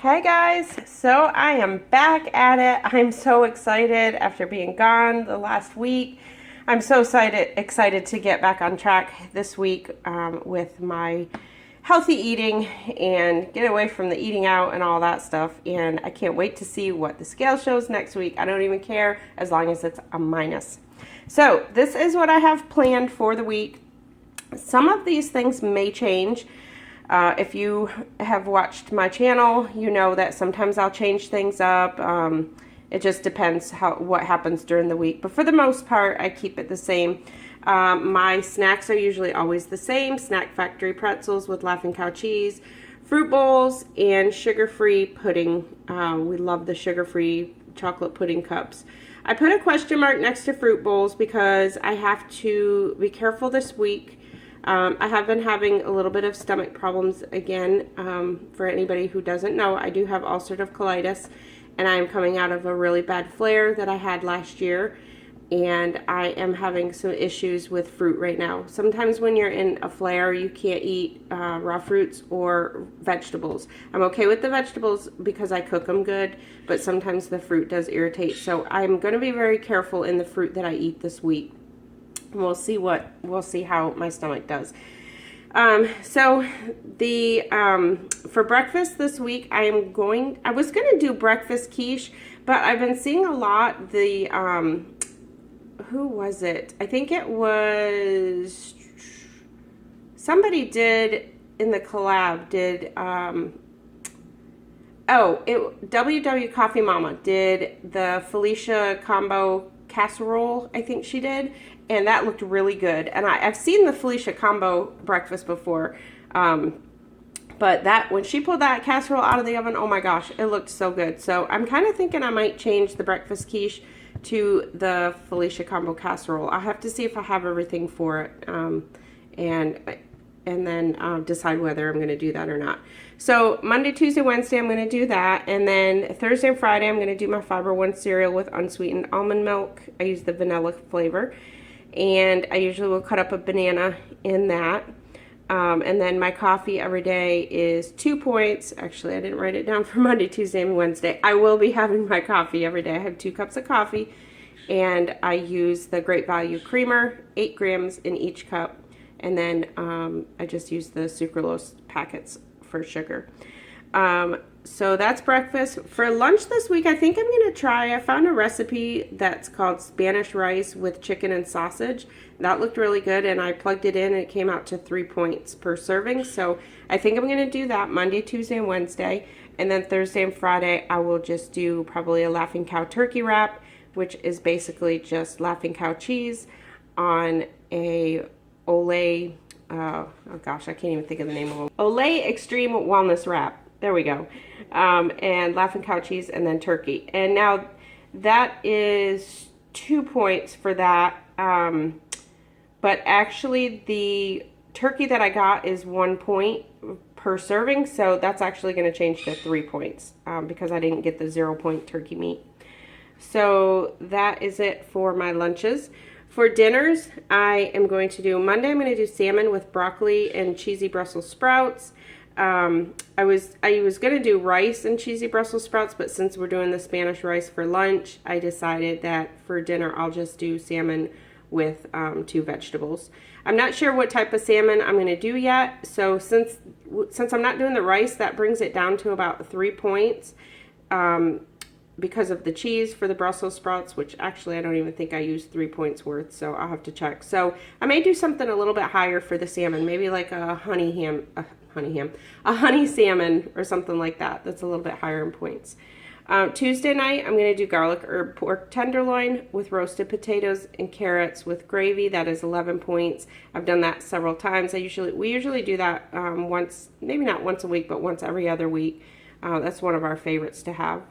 Hey guys, so I am back at it. I'm so excited after being gone the last week. I'm so excited to get back on track this week with my healthy eating and get away from the eating out and all that stuff. And I can't wait to see what the scale shows next week. I don't even care as long as it's a minus. So this is what I have planned for the week. Some of these things may change. If you have watched my channel, you know that sometimes I'll change things up. It just depends what happens during the week. But for the most part, I keep it the same. My snacks are usually always the same. Snack Factory pretzels with Laughing Cow cheese, fruit bowls, and sugar-free pudding. We love the sugar-free chocolate pudding cups. I put a question mark next to fruit bowls because I have to be careful this week. I have been having a little bit of stomach problems again. For anybody who doesn't know, I do have ulcerative colitis, and I am coming out of a really bad flare that I had last year, and I am having some issues with fruit right now. Sometimes when you're in a flare, you can't eat raw fruits or vegetables. I'm okay with the vegetables because I cook them good, but sometimes the fruit does irritate. So I'm going to be very careful in the fruit that I eat this week. We'll see how my stomach does. So for breakfast this week, I was gonna do breakfast quiche, but I've been seeing a lot who was it? I think it was somebody did in the collab WW Coffee Mama did the Felicia combo casserole, I think she did, and that looked really good. And I've seen the Felicia combo breakfast before, but when she pulled that casserole out of the oven, oh my gosh, it looked so good. So I'm kind of thinking I might change the breakfast quiche to the Felicia combo casserole. I'll have to see if I have everything for it, and then decide whether I'm going to do that or not. So Monday, Tuesday, Wednesday, I'm going to do that. And then Thursday and Friday, I'm going to do my Fiber One cereal with unsweetened almond milk. I use the vanilla flavor. And I usually will cut up a banana in that. And then my coffee every day is 2 points. Actually, I didn't write it down for Monday, Tuesday, and Wednesday. I will be having my coffee every day. I have 2 cups of coffee. And I use the Great Value creamer, 8 grams in each cup. And then I just use the sucralose packets for sugar. So that's breakfast. For lunch this week, I think I'm going to I found a recipe that's called Spanish rice with chicken and sausage. That looked really good, and I plugged it in, and it came out to 3 points per serving. So I think I'm going to do that Monday, Tuesday, and Wednesday. And then Thursday and Friday, I will just do probably a Laughing Cow turkey wrap, which is basically just Laughing Cow cheese on a Olay, oh gosh, I can't even think of the name of it. Olay Extreme Wellness Wrap. There we go. And Laughing Cow cheese and then turkey. And now that is 2 points for that. But actually the turkey that I got is 1 point per serving. So that's actually going to change to 3 points because I didn't get the 0 point turkey meat. So that is it for my lunches. For dinners, I am going to do, Monday I'm going to do salmon with broccoli and cheesy Brussels sprouts. I was going to do rice and cheesy Brussels sprouts, but since we're doing the Spanish rice for lunch, I decided that for dinner I'll just do salmon with 2 vegetables. I'm not sure what type of salmon I'm going to do yet, so since I'm not doing the rice, that brings it down to about 3 points. Because of the cheese for the Brussels sprouts, which actually I don't even think I used 3 points worth, so I'll have to check. So I may do something a little bit higher for the salmon, maybe like a honey salmon or something like that. That's a little bit higher in points. Tuesday night, I'm going to do garlic herb pork tenderloin with roasted potatoes and carrots with gravy. That is 11 points. I've done that several times. We usually do that once, maybe not once a week, but once every other week. That's one of our favorites to have.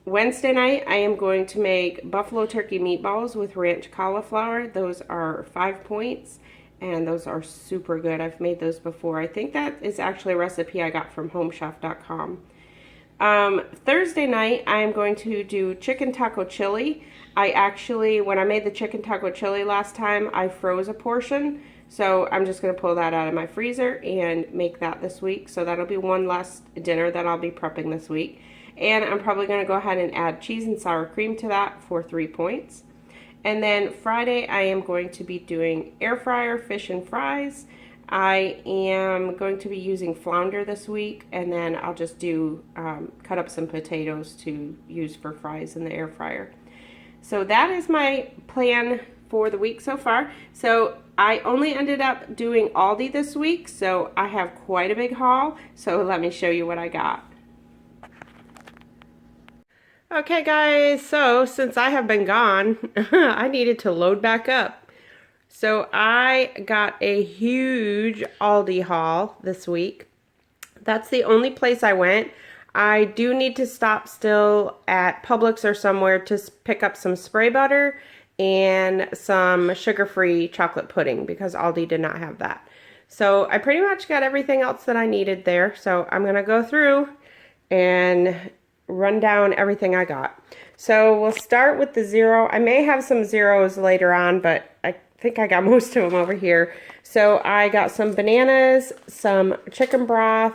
Wednesday night, I am going to make buffalo turkey meatballs with ranch cauliflower. Those are 5 points, and those are super good. I've made those before. I think that is actually a recipe I got from homechef.com. Thursday night, I am going to do chicken taco chili. When I made the chicken taco chili last time, I froze a portion. So I'm just going to pull that out of my freezer and make that this week. So that'll be one less dinner that I'll be prepping this week. And I'm probably going to go ahead and add cheese and sour cream to that for 3 points. And then Friday, I am going to be doing air fryer fish and fries. I am going to be using flounder this week, and then I'll just do cut up some potatoes to use for fries in the air fryer. So that is my plan for the week so far. So I only ended up doing Aldi this week, so I have quite a big haul. So let me show you what I got. Okay guys, so since I have been gone, I needed to load back up. So I got a huge Aldi haul this week. That's the only place I went. I do need to stop still at Publix or somewhere to pick up some spray butter and some sugar-free chocolate pudding because Aldi did not have that. So I pretty much got everything else that I needed there. So I'm going to go through and run down everything I got. So we'll start with the zero. I may have some zeros later on, but I think I got most of them over here. So I got some bananas, some chicken broth,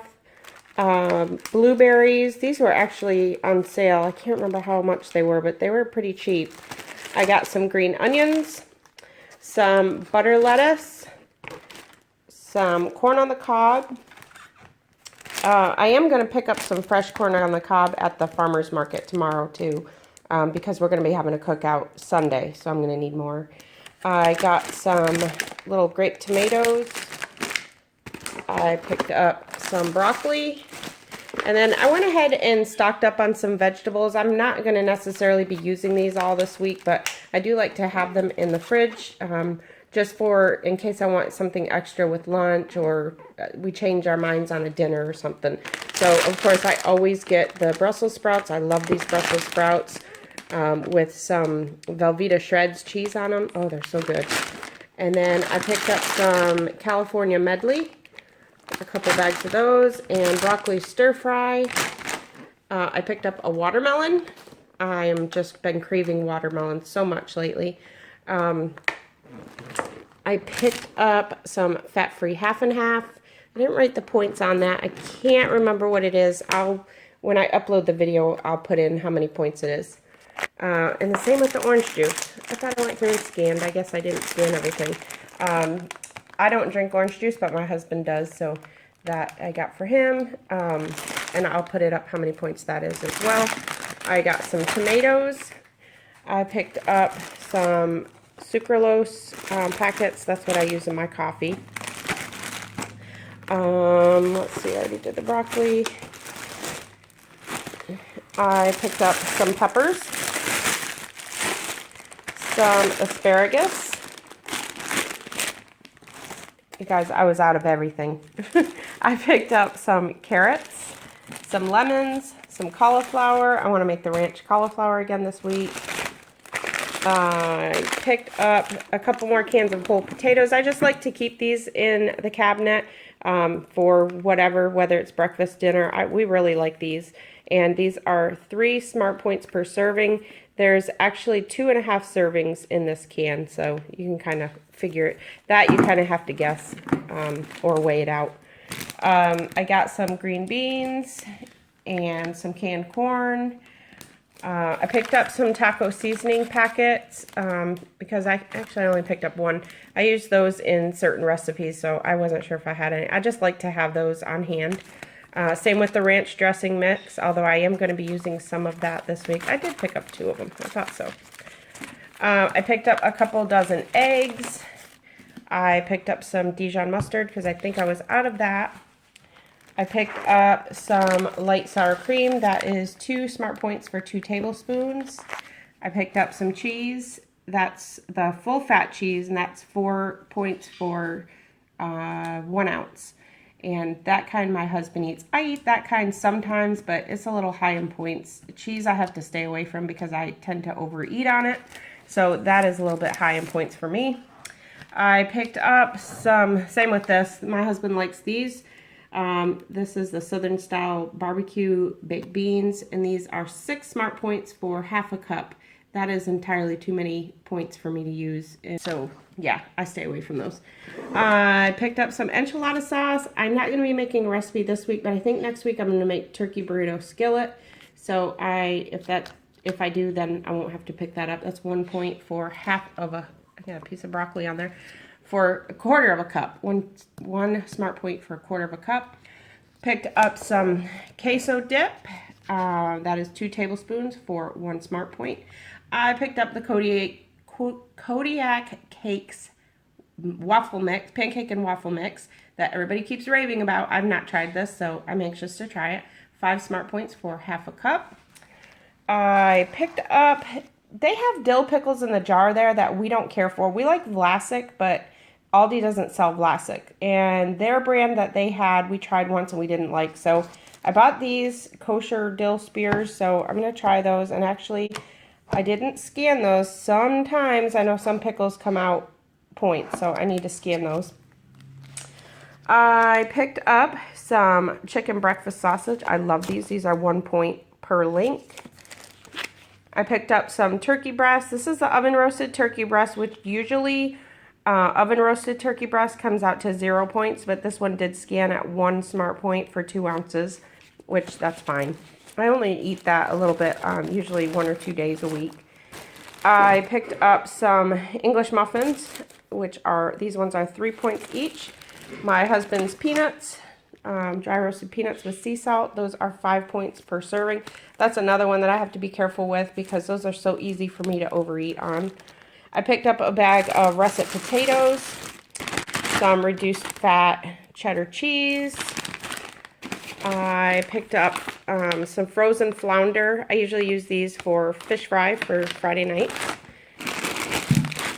blueberries. These were actually on sale. I can't remember how much they were, but they were pretty cheap. I got some green onions, some butter lettuce, some corn on the cob. I am going to pick up some fresh corn on the cob at the farmer's market tomorrow too, because we're going to be having a cookout Sunday, so I'm going to need more. I got some little grape tomatoes. I picked up some broccoli. And then I went ahead and stocked up on some vegetables. I'm not going to necessarily be using these all this week, but I do like to have them in the fridge just for in case I want something extra with lunch or we change our minds on a dinner or something. So, of course, I always get the Brussels sprouts. I love these Brussels sprouts with some Velveeta shreds cheese on them. Oh, they're so good. And then I picked up some California medley. A couple bags of those, and broccoli stir fry. I picked up a watermelon. I am just been craving watermelon so much lately. I picked up some fat-free half and half. I didn't write the points on that. I can't remember what it is. When I upload the video, I'll put in how many points it is. And the same with the orange juice. I thought I went through and scanned. I guess I didn't scan everything. I don't drink orange juice, but my husband does, so that I got for him. And I'll put it up how many points that is as well. I got some tomatoes. I picked up some sucralose packets. That's what I use in my coffee. Let's see, I already did the broccoli. I picked up some peppers, some asparagus. You guys, I was out of everything. I picked up some carrots, some lemons, some cauliflower. I want to make the ranch cauliflower again this week. I picked up a couple more cans of whole potatoes. I just like to keep these in the cabinet for whatever, whether it's breakfast, dinner. We really like these. And these are 3 Smart Points per serving. There's actually 2.5 servings in this can, so you can kind of figure it. That you kind of have to guess or weigh it out. I got some green beans and some canned corn. I picked up some taco seasoning packets because I actually only picked up one. I use those in certain recipes, so I wasn't sure if I had any. I just like to have those on hand. Same with the ranch dressing mix, although I am going to be using some of that this week. I did pick up 2 of them. I thought so. I picked up a couple dozen eggs. I picked up some Dijon mustard because I think I was out of that. I picked up some light sour cream. That is 2 Smart Points for 2 tablespoons. I picked up some cheese. That's the full fat cheese, and that's 4 points for 1 ounce. And that kind my husband eats. I eat that kind sometimes, but it's a little high in points. Cheese I have to stay away from because I tend to overeat on it. So that is a little bit high in points for me. I picked up some, same with this. My husband likes these. This is the Southern Style Barbecue Baked Beans, and these are 6 Smart Points for half a cup. that is entirely too many points for me to use. So yeah, I stay away from those. I picked up some enchilada sauce. I'm not going to be making a recipe this week, but I think next week I'm going to make turkey burrito skillet. So if I do, then I won't have to pick that up. That's 1 point for half of a, I got a piece of broccoli on there, for a quarter of a cup. One smart point for a quarter of a cup. Picked up some queso dip. That is 2 tablespoons for 1 smart point. I picked up the Kodiak Cakes waffle mix, pancake and waffle mix that everybody keeps raving about. I've not tried this, so I'm anxious to try it. 5 smart points for half a cup. I picked up, they have dill pickles in the jar there that we don't care for. We like Vlasic, but Aldi doesn't sell Vlasic. And their brand that they had, we tried once and we didn't like. So I bought these kosher dill spears, so I'm going to try those. And actually, I didn't scan those. Sometimes I know some pickles come out points, so I need to scan those. I picked up some chicken breakfast sausage. I love these. These are 1 point per link. I picked up some turkey breast. This is the oven roasted turkey breast, which usually oven roasted turkey breast comes out to 0 points, but this one did scan at 1 smart point for 2 ounces, which that's fine. I only eat that a little bit, usually 1 or 2 days a week. I picked up some English muffins, which are, these ones are 3 points each. My husband's peanuts, dry roasted peanuts with sea salt. Those are 5 points per serving. That's another one that I have to be careful with because those are so easy for me to overeat on. I picked up a bag of russet potatoes, some reduced fat cheddar cheese. I picked up some frozen flounder. I usually use these for fish fry for Friday nights.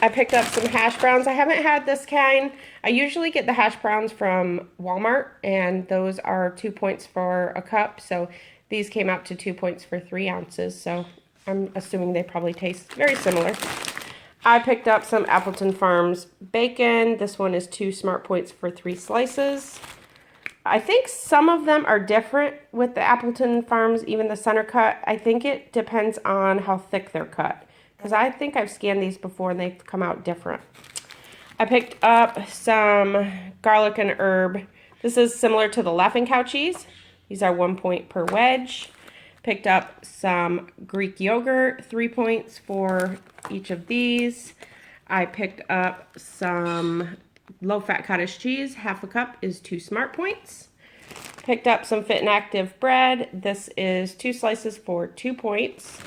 I picked up some hash browns. I haven't had this kind. I usually get the hash browns from Walmart, and those are 2 points for a cup. So these came out to 2 points for 3 ounces. So I'm assuming they probably taste very similar. I picked up some Appleton Farms bacon. This one is 2 smart points for 3 slices. I think some of them are different with the Appleton Farms, even the center cut. I think it depends on how thick they're cut, because I think I've scanned these before and they've come out different. I picked up some garlic and herb. This is similar to the Laughing Cow cheese. These are 1 point per wedge. Picked up some Greek yogurt, 3 points for each of these. I picked up some low-fat cottage cheese. Half a cup is 2 smart points. Picked up some Fit and Active bread. This is 2 slices for 2 points.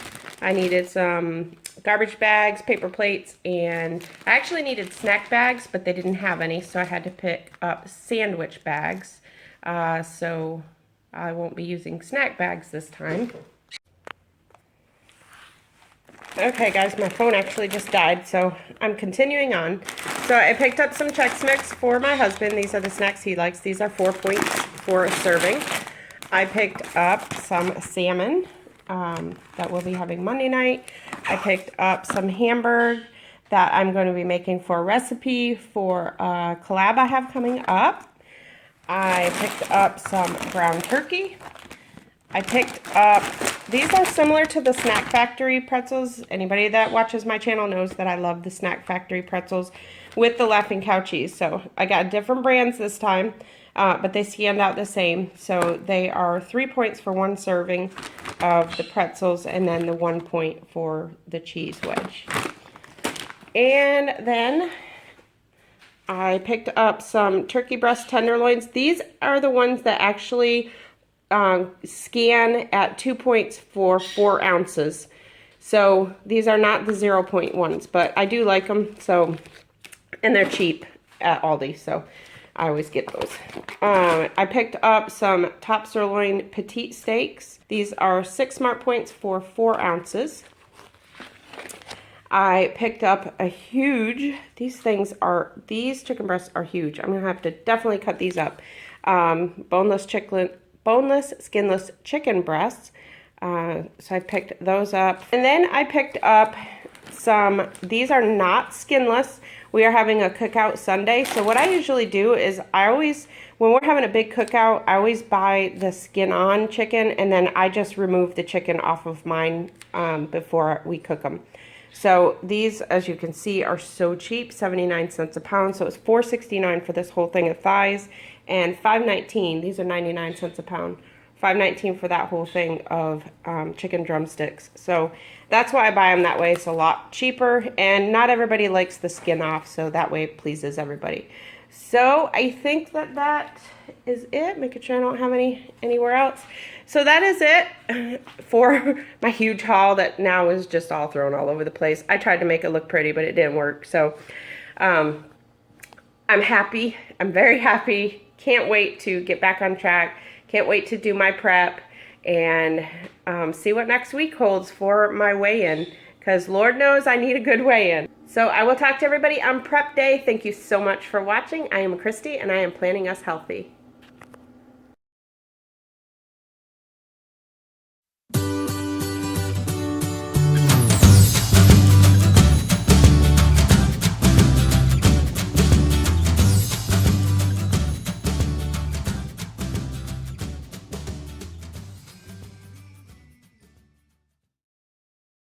I needed some garbage bags, paper plates, and I actually needed snack bags, but they didn't have any, so I had to pick up sandwich bags. So I won't be using snack bags this time. Okay guys, my phone actually just died, so I'm continuing on. So I picked up some Chex Mix for my husband. These are the snacks he likes. These are 4 points for a serving. I picked up some salmon that we'll be having Monday night. I picked up some hamburger that I'm going to be making for a recipe for a collab I have coming up. I picked up some ground turkey. I picked up, these are similar to the Snack Factory pretzels. Anybody that watches my channel knows that I love the Snack Factory pretzels with the Laughing Cow cheese. So I got different brands this time, but they scanned out the same. So they are 3 points for 1 serving of the pretzels, and then the 1 point for the cheese wedge. And then I picked up some turkey breast tenderloins. These are the ones that actually scan at 2 points for 4 ounces. So these are not the 0 point ones, but I do like them. So, and they're cheap at Aldi, so I always get those. I picked up some top sirloin petite steaks. These are 6 smart points for 4 ounces. I picked up a huge, these chicken breasts are huge. I'm gonna have to definitely cut these up. Boneless, skinless chicken breasts. So I picked those up. And then I picked up these are not skinless. We are having a cookout Sunday. So what I usually do is when we're having a big cookout, I always buy the skin on chicken, and then I just remove the chicken off of mine before we cook them. So these, as you can see, are so cheap, 79 cents a pound. So it's $4.69 for this whole thing of thighs, and $5.19. These are 99 cents a pound. $5.19 for that whole thing of chicken drumsticks. So that's why I buy them that way. It's a lot cheaper, and not everybody likes the skin off, so that way it pleases everybody. So I think that is it. Making sure I don't have anywhere else. So that is it for my huge haul that now is just all thrown all over the place. I tried to make it look pretty, but it didn't work. So I'm happy. I'm very happy. Can't wait to get back on track. Can't wait to do my prep and see what next week holds for my weigh-in, because Lord knows I need a good weigh-in. So I will talk to everybody on prep day. Thank you so much for watching. I am Christy, and I am planning us healthy.